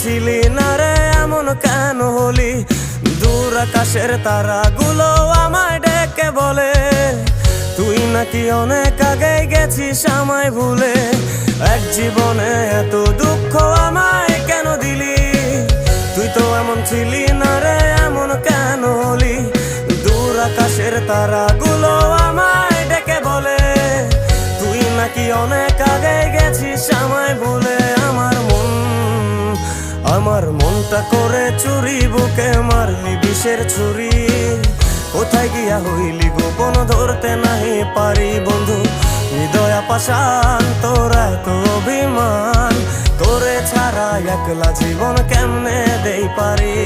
ছিলি না রে এমন কেন হলি? দূর আকাশের তারাগুলো আমায় ডেকে বলে তুই নাকি অনেক আগে গেছিস আমায় ভুলে। এক জীবনে এত দুঃখ আমায় কেন দিলি? তুই তো এমন ছিলি না রে এমন কেন হলি? দূর আকাশের তারাগুলো আমায় ডেকে বলে তুই নাকি অনেক আগে গেছিস আমায় ভুলে। আমার মনটা করে চুরি, বুকে মারলি বিষের ছুরি। কোথায় গিয়া হইলি গোপন ধরতে নাহি পারি বন্ধু। হৃদয় পাষাণ তোর এত অভিমান, তোরে ছাড়া একলা জীবন কেমনে দেই পারি।